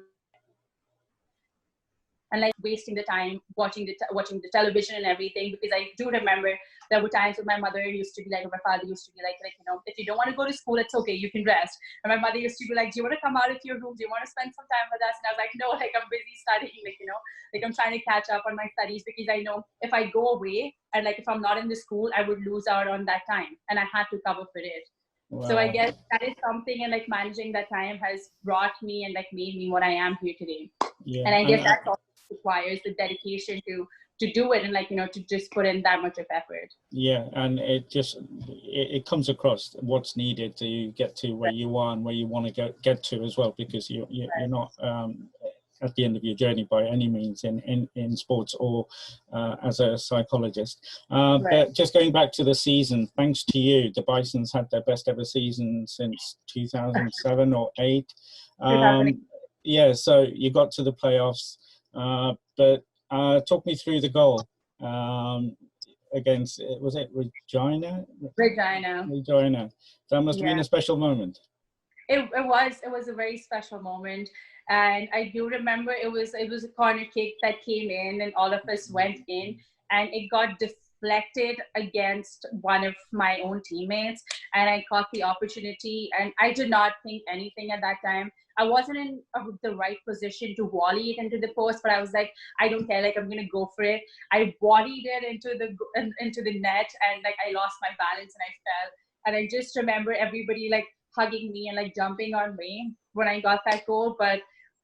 and like wasting the time watching the television and everything. Because I do remember there were times when my mother used to be like, or my father used to be like, you know, if you don't want to go to school, it's okay, you can rest. And my mother used to be like, do you want to come out of your room? Do you want to spend some time with us? And I was like, no, like I'm busy studying, like, you know, like I'm trying to catch up on my studies, because I know if I go away and like if I'm not in the school, I would lose out on that time, and I had to cover for it. Wow. So I guess that is something, and like managing that time has brought me and like made me what I am here today. Yeah. And I guess that's also requires the dedication to do it, and like, you know, to just put in that much of effort. Yeah, and it comes across what's needed to get to where you are and where you want to get to as well, because you're not at the end of your journey by any means in sports or as a psychologist. But just going back to the season, thanks to you, the Bisons had their best ever season since 2007 or 8. Yeah, so you got to the playoffs, but talk me through the goal against, was it Regina? Regina. That must have been a special moment. It was a very special moment. And I do remember it was a corner kick that came in, and all of us went in, and it got deflected against one of my own teammates, and I caught the opportunity, and I did not think anything at that time. I wasn't in the right position to volley it into the post, but I was like, I don't care, like I'm gonna go for it. I volleyed it into the net, and like I lost my balance and I fell. And I just remember everybody like hugging me and like jumping on me when I got that goal. But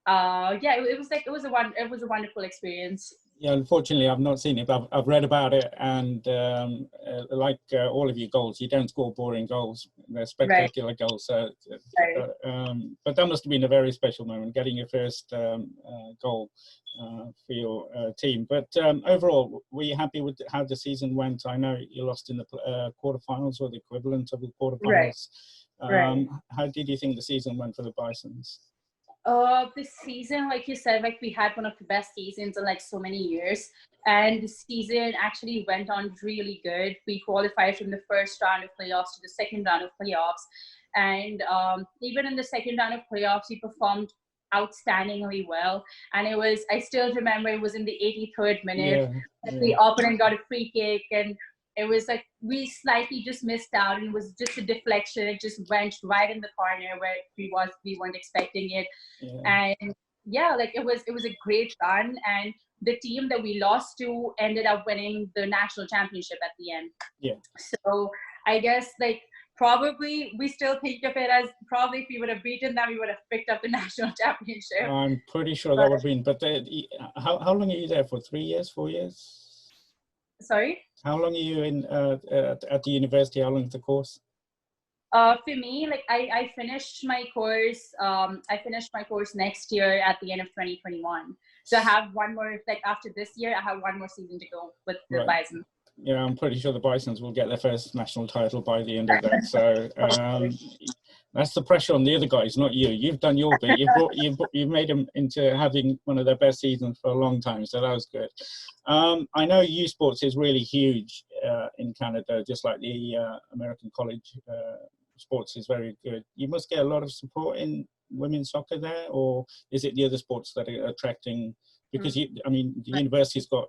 yeah, it was a wonderful experience. Yeah, unfortunately, I've not seen it, but I've read about it, and like all of your goals, you don't score boring goals; they're spectacular Right. goals. So, Right. but that must have been a very special moment, getting your first goal for your team. But overall, were you happy with how the season went? I know you lost in the quarterfinals, or the equivalent of the Right. quarterfinals. Right. How did you think the season went for the Bisons? This season, like you said, like we had one of the best seasons in like so many years, and the season actually went on really good. We qualified from the first round of playoffs to the second round of playoffs, and even in the second round of playoffs, we performed outstandingly well. And I still remember it was in the 83rd minute. Yeah, yeah. The opponent got a free kick, and it was like we slightly just missed out, and it was just a deflection. It just went right in the corner where we weren't expecting it. Yeah. And yeah, like it was a great run, and the team that we lost to ended up winning the national championship at the end. Yeah. So I guess like probably we still think of it as probably if we would have beaten them, we would have picked up the national championship. I'm pretty sure that But would have been. But how long are you there for? 3 years, 4 years? sorry. How long are you in at the university? How long is the course? For me, like I finished my course. I finished my course next year at the end of 2021. So I have one more. Like after this year, I have one more season to go with the Right. Bison. Yeah, I'm pretty sure the Bisons will get their first national title by the end of that. So that's the pressure on the other guys, not you. You've done your bit. You've made them into having one of their best seasons for a long time. So that was good. I know U Sports is really huge in Canada, just like the American college sports is very good. You must get a lot of support in women's soccer there, or is it the other sports that are attracting? Because I mean, the university's got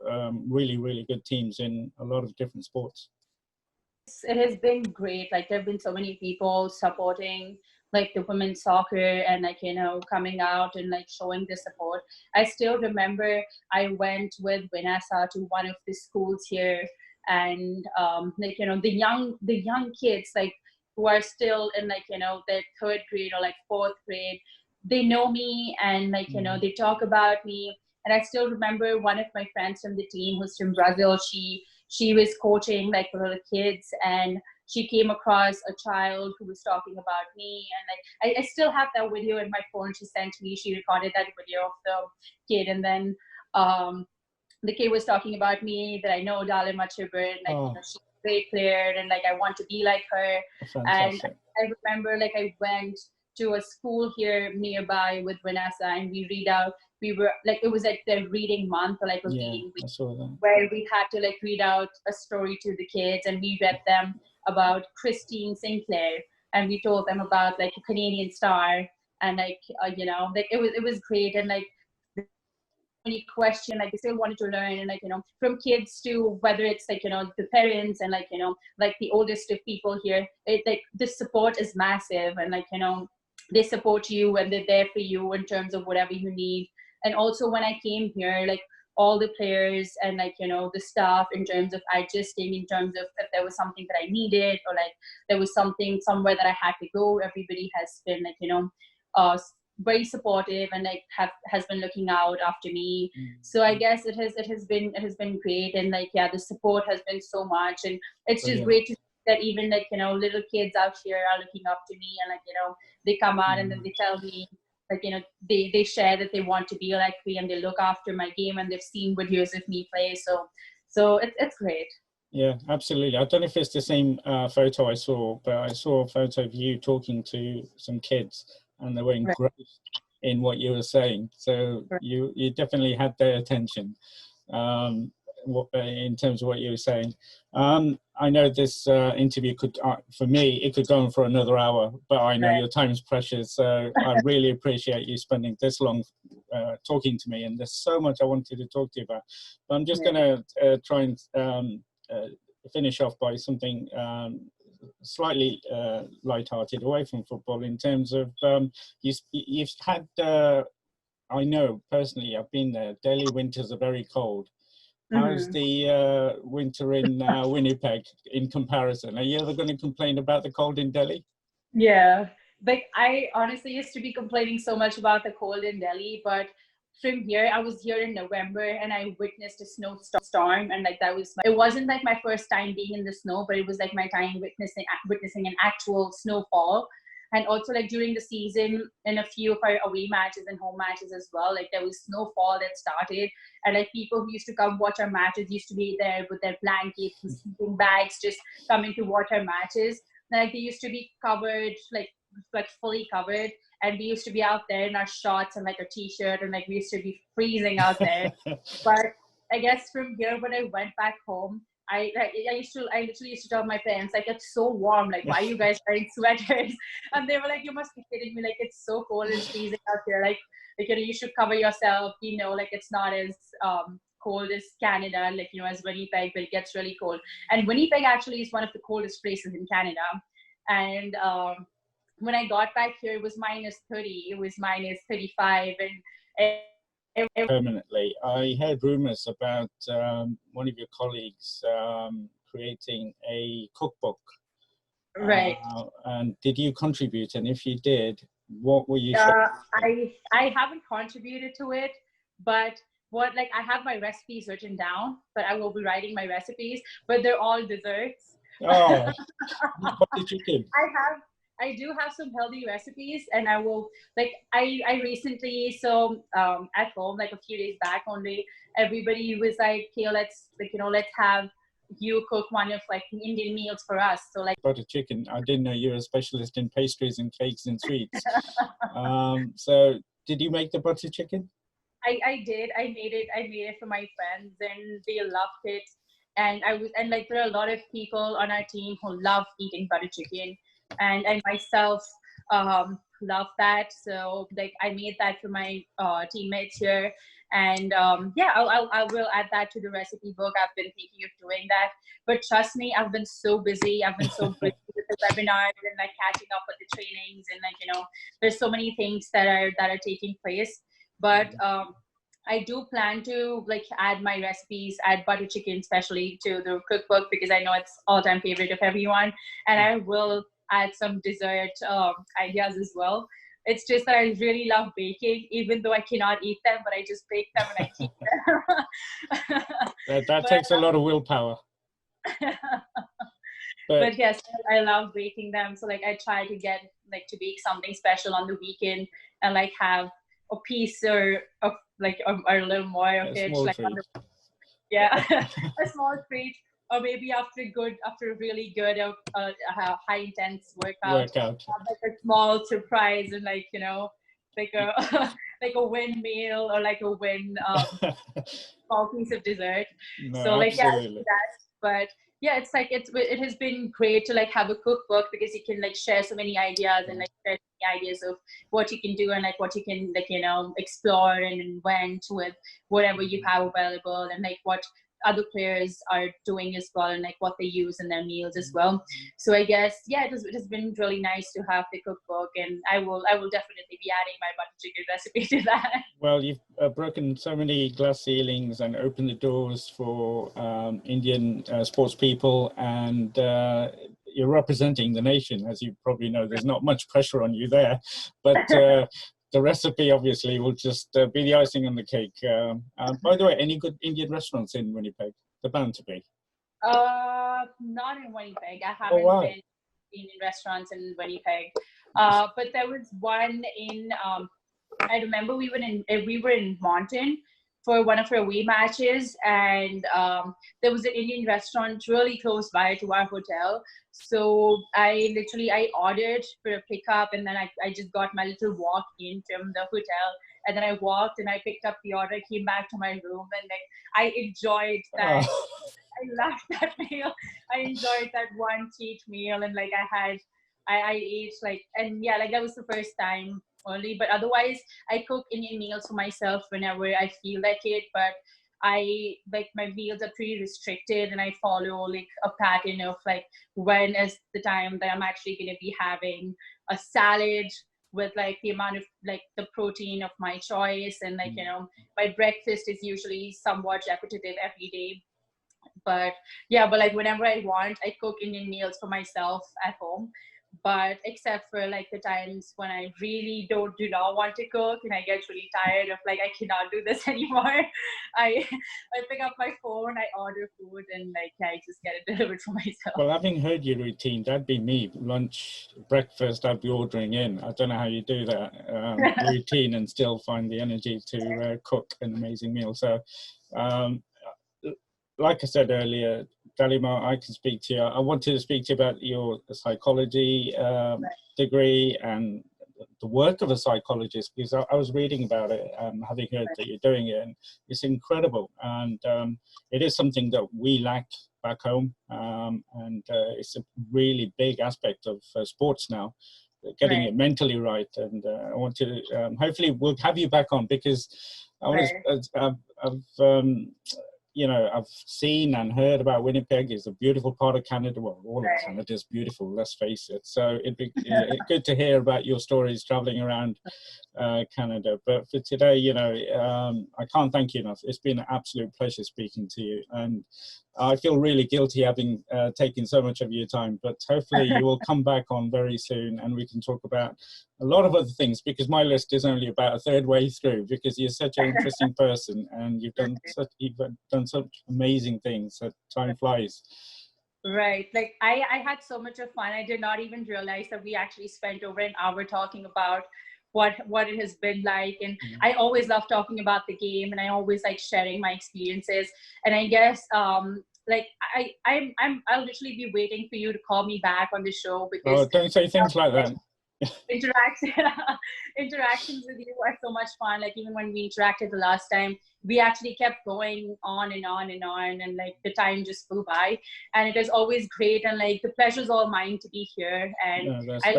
really, really good teams in a lot of different sports. It has been great. Like there have been so many people supporting like the women's soccer and like coming out and like showing the support. I still remember I went with Vanessa to one of the schools here, and like the young kids like who are still in like their third grade or like fourth grade, they know me, and like they talk about me. And I still remember one of my friends from the team who's from Brazil. She was coaching like for the kids, and she came across a child who was talking about me, and like I still have that video in my phone. She sent me. She recorded that video of the kid, and then the kid was talking about me, that I know Dalima Chibber, and like she's a great player, and like I want to be like her. Fantastic. And I remember like I went to a school here nearby with Vanessa, and we were like, it was like the reading month or like a reading week, where we had to like read out a story to the kids, and we read them about Christine Sinclair, and we told them about like a Canadian star, and like like it was great. And like any question, like they still wanted to learn, and like from kids to whether it's like the parents, and like like the oldest of people here, it like the support is massive, and like they support you and they're there for you in terms of whatever you need. And also when I came here, like all the players and like the staff, in terms of adjusting, in terms of if there was something that I needed, or like there was something somewhere that I had to go, everybody has been like very supportive, and like has been looking out after me. So I guess it has been great, and like the support has been so much, and it's just great to see that even like little kids out here are looking up to me, and like they come out and then they tell me like they share that they want to be like me, and they look after my game, and they've seen videos of me play. So it's great. Yeah, absolutely. I don't know if it's the same photo I saw, but I saw a photo of you talking to some kids, and they were engrossed in what you were saying. So you definitely had their attention in terms of what you were saying. I know this interview could, for me, it could go on for another hour, but I know your time is precious. So I really appreciate you spending this long talking to me. And there's so much I wanted to talk to you about. But I'm just going to try and finish off by something slightly light-hearted away from football in terms of you've had. I know personally, I've been there. Delhi winters are very cold. How's the winter in Winnipeg in comparison? Are you ever going to complain about the cold in Delhi? Yeah, like I honestly used to be complaining so much about the cold in Delhi, but from here, I was here in November and I witnessed a snowstorm, and like that was it wasn't like my first time being in the snow, but it was like my time witnessing an actual snowfall. And also like during the season in a few of our away matches and home matches as well, like there was snowfall that started, and like people who used to come watch our matches used to be there with their blankets and sleeping bags just coming to watch our matches. Like they used to be covered, like fully covered, and we used to be out there in our shorts and like a t-shirt, and like we used to be freezing out there. But I guess from here, when I went back home, I literally used to tell my parents, like, it's so warm, like why are you guys wearing sweaters? And they were like, you must be kidding me, like it's so cold and freezing out here, like you should cover yourself, like it's not as cold as Canada, like as Winnipeg, but it gets really cold. And Winnipeg actually is one of the coldest places in Canada. And when I got back here, it was -30, it was -35, and permanently. I heard rumors about one of your colleagues creating a cookbook. Right. And did you contribute? And if you did, what were you? I haven't contributed to it, but I have my recipes written down, but I will be writing my recipes, but they're all desserts. Oh, what did you do? I do have some healthy recipes, and I will I recently at home, like a few days back only, everybody was like, okay, let's have you cook one of like Indian meals for us. So like butter chicken. I didn't know you were a specialist in pastries and cakes and sweets. So did you make the butter chicken? I did. I made it for my friends, and they loved it. And like there are a lot of people on our team who love eating butter chicken, and I myself love that. So like I made that for my teammates here, and I will add that to the recipe book. I've been thinking of doing that, but trust me, I've been so busy. I've been so busy with the webinars and like catching up with the trainings, and like there's so many things that are taking place. But I do plan to like add my recipes, add butter chicken especially to the cookbook, because I know it's all-time favorite of everyone, and I will add some dessert ideas as well. It's just that I really love baking, even though I cannot eat them, but I just bake them and I keep them. that takes a lot of willpower. But yes, I love baking them. So like I try to get like to bake something special on the weekend and like have a piece or a a little more of it. Like a small treat. Or maybe after a really good high intense workout, like a small surprise, and like like a like a win meal, or like a win small piece of dessert. No, so like absolutely. yeah, that. But yeah, it's like it has been great to like have a cookbook, because you can like share so many ideas and like share so many ideas of what you can do, and like what you can like explore and invent with whatever you have available, and like what other players are doing as well, and like what they use in their meals as well. So I guess it has been really nice to have the cookbook, and I will definitely be adding my butter chicken recipe to that. Well, you've broken so many glass ceilings and opened the doors for Indian sports people, and you're representing the nation. As you probably know, there's not much pressure on you there, but the recipe obviously will just be the icing on the cake. By the way, any good Indian restaurants in Winnipeg? They're bound to be. Not in Winnipeg. I haven't been in restaurants in Winnipeg. But there was one in. I remember we were in Moncton for one of our away matches, and there was an Indian restaurant really close by to our hotel. So I ordered for a pickup, and then I just got my little walk in from the hotel, and then I walked and I picked up the order, came back to my room, and like I enjoyed that. Oh. I loved that meal. I enjoyed that one cheat meal, and like I ate like, and yeah, like that was the first time only. But otherwise, I cook Indian meals for myself whenever I feel like it. But I like my meals are pretty restricted, and I follow like a pattern of like when is the time that I'm actually going to be having a salad with like the amount of like the protein of my choice, and like my breakfast is usually somewhat repetitive every day. But yeah, but like whenever I want, I cook Indian meals for myself at home. But except for like the times when I really do not want to cook and I get really tired of like I cannot do this anymore, I I pick up my phone, I order food, and like I just get it delivered for myself. Well, having heard your routine, that'd be me. Lunch, breakfast, I'd be ordering in. I don't know how you do that routine and still find the energy to cook an amazing meal. So, like I said earlier, Dalima, I can speak to you. I wanted to speak to you about your psychology degree and the work of a psychologist, because I was reading about it, having heard that you're doing it, and it's incredible. And it is something that we lack back home, and it's a really big aspect of sports now, getting it mentally right. And I want to, hopefully we'll have you back on, because I want to, you know, I've seen and heard about Winnipeg. Is a beautiful part of Canada. Well, all of Canada is beautiful, let's face it. So it'd be good to hear about your stories traveling around Canada. But for today, you know, I can't thank you enough. It's been an absolute pleasure speaking to you. And I feel really guilty having taken so much of your time, but hopefully you will come back on very soon and we can talk about a lot of other things, because my list is only about a third way through, because you're such an interesting person and you've done such amazing things that time flies. Right. Like I had so much of fun. I did not even realize that we actually spent over an hour talking about what it has been like. And I always love talking about the game, and I always like sharing my experiences. And I guess like I'll literally be waiting for you to call me back on the show, because don't say things like that. Interactions with you are so much fun. Like even when we interacted the last time, we actually kept going on and on and on, and like the time just flew by, and it is always great, and like the pleasure's all mine to be here. And I love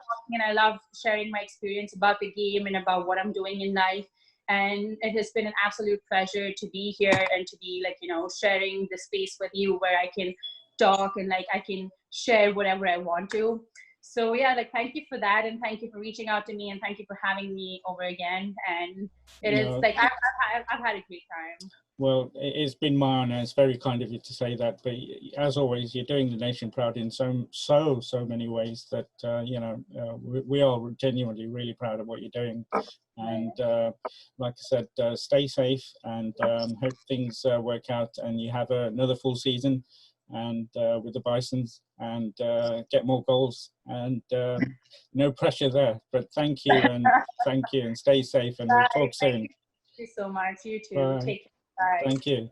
talking, and I love sharing my experience about the game and about what I'm doing in life. And it has been an absolute pleasure to be here and to be like, you know, sharing the space with you where I can talk and like I can share whatever I want to. So yeah, like thank you for that, and thank you for reaching out to me, and thank you for having me over again. And it is like I've had a great time. Well, it's been my honor. It's very kind of you to say that. But as always, you're doing the nation proud in so many ways that you know, we are genuinely really proud of what you're doing. And like I said, stay safe, and hope things work out and you have another full season and with the Bisons, and get more goals, and no pressure there. But thank you, and thank you, and stay safe, and we'll talk soon. Thank you so much. You too. Bye. Take care. Bye. Thank you.